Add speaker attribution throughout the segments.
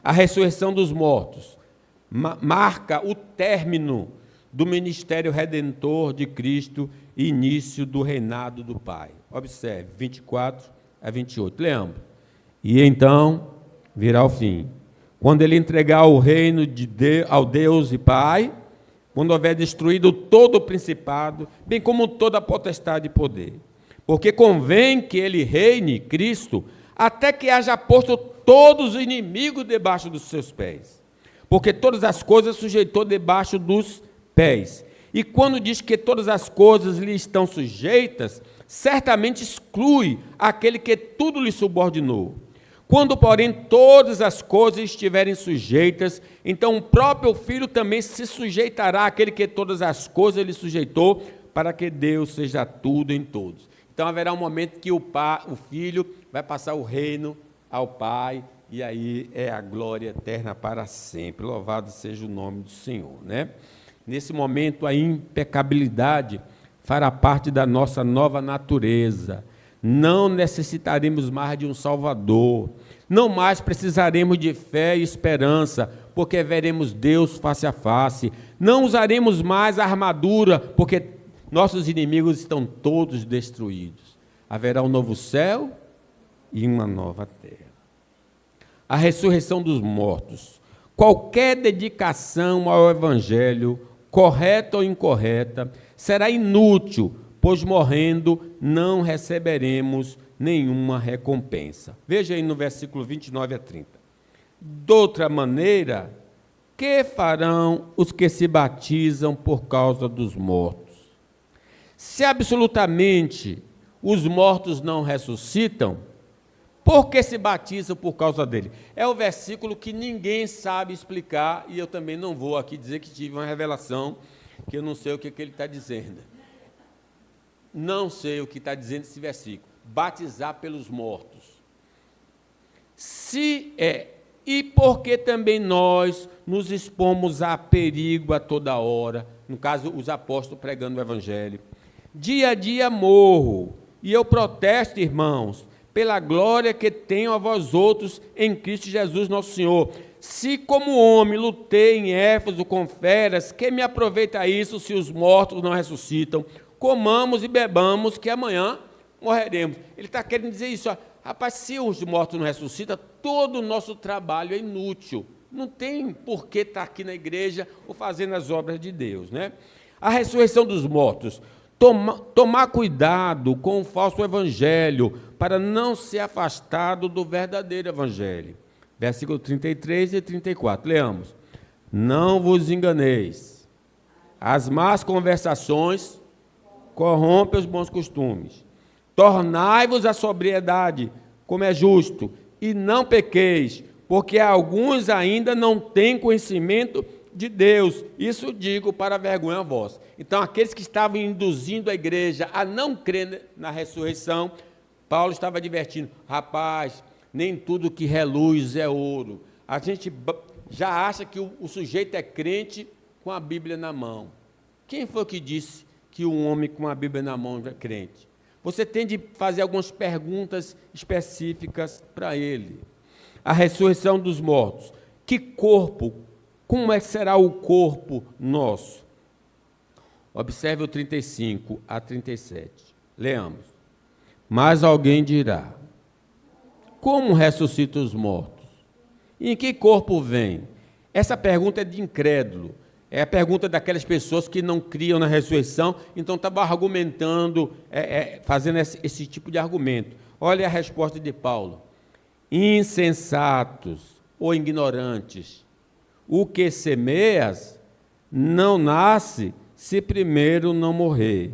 Speaker 1: A ressurreição dos mortos marca o término do ministério redentor de Cristo e início do reinado do Pai. Observe, 24 a 28. Leamos. E então virá o fim, quando ele entregar o reino ao Deus e Pai, quando houver destruído todo o principado, bem como toda a potestade e poder. Porque convém que ele reine, Cristo, até que haja posto todos os inimigos debaixo dos seus pés. Porque todas as coisas sujeitou debaixo dos pés. E quando diz que todas as coisas lhe estão sujeitas, certamente exclui aquele que tudo lhe subordinou. Quando, porém, todas as coisas estiverem sujeitas, então o próprio Filho também se sujeitará àquele que todas as coisas lhe sujeitou, para que Deus seja tudo em todos. Então haverá um momento que o Filho vai passar o reino ao Pai, e aí é a glória eterna para sempre. Louvado seja o nome do Senhor, né? Nesse momento, a impecabilidade fará parte da nossa nova natureza. Não necessitaremos mais de um Salvador. Não mais precisaremos de fé e esperança, porque veremos Deus face a face. Não usaremos mais a armadura, porque nossos inimigos estão todos destruídos. Haverá um novo céu e uma nova terra. A ressurreição dos mortos. Qualquer dedicação ao Evangelho, correta ou incorreta, será inútil, pois morrendo não receberemos nenhuma recompensa. Veja aí no versículo 29 a 30. De outra maneira, que farão os que se batizam por causa dos mortos? Se absolutamente os mortos não ressuscitam, por que se batizam por causa dele? É o versículo que ninguém sabe explicar, e eu também não vou aqui dizer que tive uma revelação, que eu não sei o que ele está dizendo. Não sei o que está dizendo esse versículo. Batizar pelos mortos. E porque também nós nos expomos a perigo a toda hora, no caso, os apóstolos pregando o Evangelho. Dia a dia morro, e eu protesto, irmãos, pela glória que tenho a vós outros em Cristo Jesus nosso Senhor. Se como homem lutei em Éfeso com feras, que me aproveita isso se os mortos não ressuscitam? Comamos e bebamos, que amanhã morreremos. Ele está querendo dizer isso, ó. Rapaz, se os mortos não ressuscitam, todo o nosso trabalho é inútil. Não tem por que estar aqui na igreja ou fazendo as obras de Deus, né? A ressurreição dos mortos. Tomar cuidado com o falso evangelho, para não ser afastado do verdadeiro evangelho. Versículo 33 e 34, leamos. Não vos enganeis, as más conversações corrompem os bons costumes. Tornai-vos à sobriedade, como é justo, e não pequeis, porque alguns ainda não têm conhecimento de Deus. Isso digo para vergonha vossa. Então, aqueles que estavam induzindo a igreja a não crer na ressurreição, Paulo estava advertindo, rapaz, nem tudo que reluz é ouro. A gente já acha que o sujeito é crente com a Bíblia na mão. Quem foi que disse que um homem com a Bíblia na mão é crente? Você tem de fazer algumas perguntas específicas para ele. A ressurreição dos mortos. Que corpo? Como será o corpo nosso? Observe o 35 a 37. Leamos. Mas alguém dirá, como ressuscita os mortos? E em que corpo vem? Essa pergunta é de incrédulo. É a pergunta daquelas pessoas que não criam na ressurreição, então estavam argumentando, fazendo esse tipo de argumento. Olha a resposta de Paulo. Insensatos ou ignorantes, o que semeias não nasce se primeiro não morrer.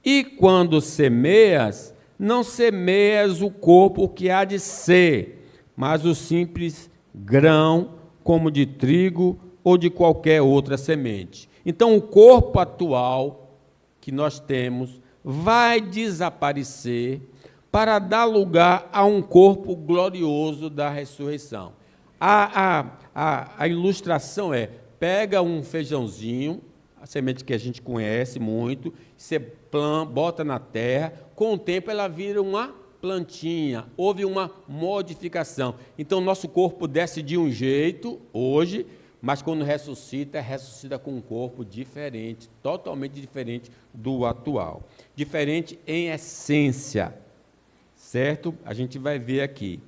Speaker 1: E quando semeias, não semeias o corpo que há de ser, mas o simples grão, como de trigo ou de qualquer outra semente. Então, o corpo atual que nós temos vai desaparecer para dar lugar a um corpo glorioso da ressurreição. A ilustração pega um feijãozinho, a semente que a gente conhece muito, você planta, bota na terra, com o tempo ela vira uma plantinha, houve uma modificação. Então, nosso corpo desce de um jeito hoje, mas quando ressuscita, ressuscita com um corpo diferente, totalmente diferente do atual. Diferente em essência, certo? A gente vai ver aqui.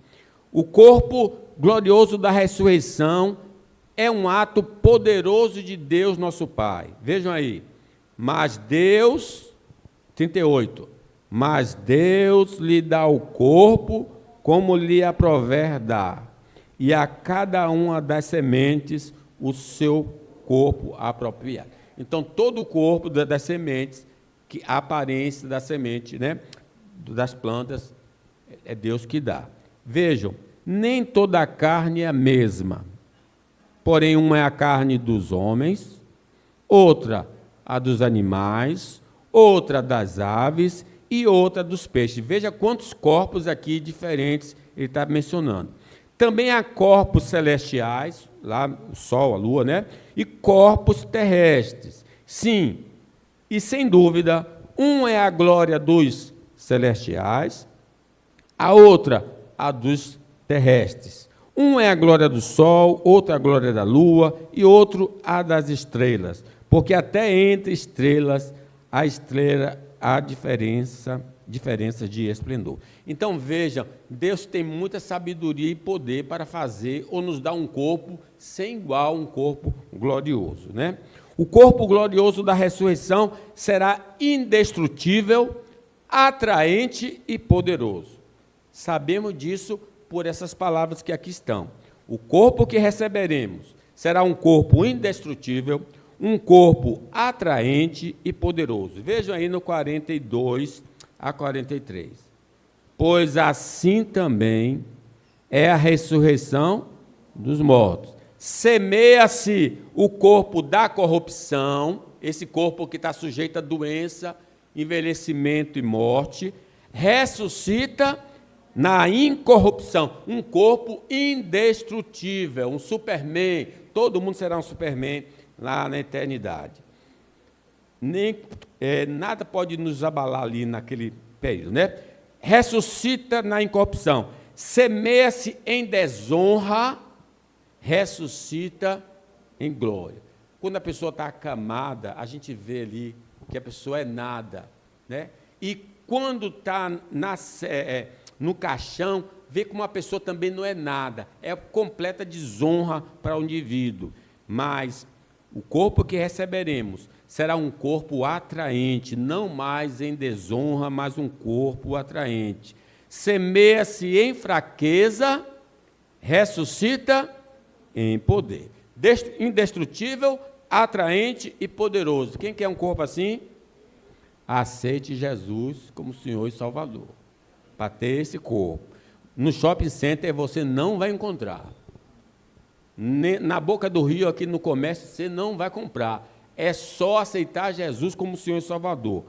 Speaker 1: O corpo glorioso da ressurreição é um ato poderoso de Deus, nosso Pai. Vejam aí. Mas Deus, 38, mas Deus lhe dá o corpo como lhe aprover dar, e a cada uma das sementes o seu corpo apropriado. Então, todo o corpo das sementes, que a aparência da semente, né, das plantas, é Deus que dá. Vejam, nem toda a carne é a mesma, porém uma é a carne dos homens, outra a dos animais, outra das aves e outra dos peixes. Veja quantos corpos aqui diferentes ele está mencionando. Também há corpos celestiais, lá o sol, a lua, né? E corpos terrestres. Sim, e sem dúvida, um é a glória dos celestiais, a outra a dos terrestres. Um é a glória do sol, outra a glória da lua e outro a das estrelas. Porque até entre estrelas, a estrela há diferença de esplendor. Então vejam, Deus tem muita sabedoria e poder para fazer ou nos dar um corpo sem igual, um corpo glorioso, né? O corpo glorioso da ressurreição será indestrutível, atraente e poderoso. Sabemos disso por essas palavras que aqui estão. O corpo que receberemos será um corpo indestrutível, um corpo atraente e poderoso. Vejam aí no 42 a 43. Pois assim também é a ressurreição dos mortos. Semeia-se o corpo da corrupção, esse corpo que está sujeito a doença, envelhecimento e morte, ressuscita na incorrupção, um corpo indestrutível, um Superman, todo mundo será um Superman lá na eternidade. Nada pode nos abalar ali naquele período, né? Ressuscita na incorrupção, semeia-se em desonra, ressuscita em glória. Quando a pessoa está acamada, a gente vê ali que a pessoa é nada, né? E quando está no caixão, vê como a pessoa também não é nada, é completa desonra para o indivíduo. Mas o corpo que receberemos será um corpo atraente, não mais em desonra, mas um corpo atraente. Semeia-se em fraqueza, ressuscita em poder. Indestrutível, atraente e poderoso. Quem quer um corpo assim? Aceite Jesus como Senhor e Salvador, para ter esse corpo. No shopping center você não vai encontrar. Na boca do rio, aqui no comércio, você não vai comprar. É só aceitar Jesus como Senhor e Salvador.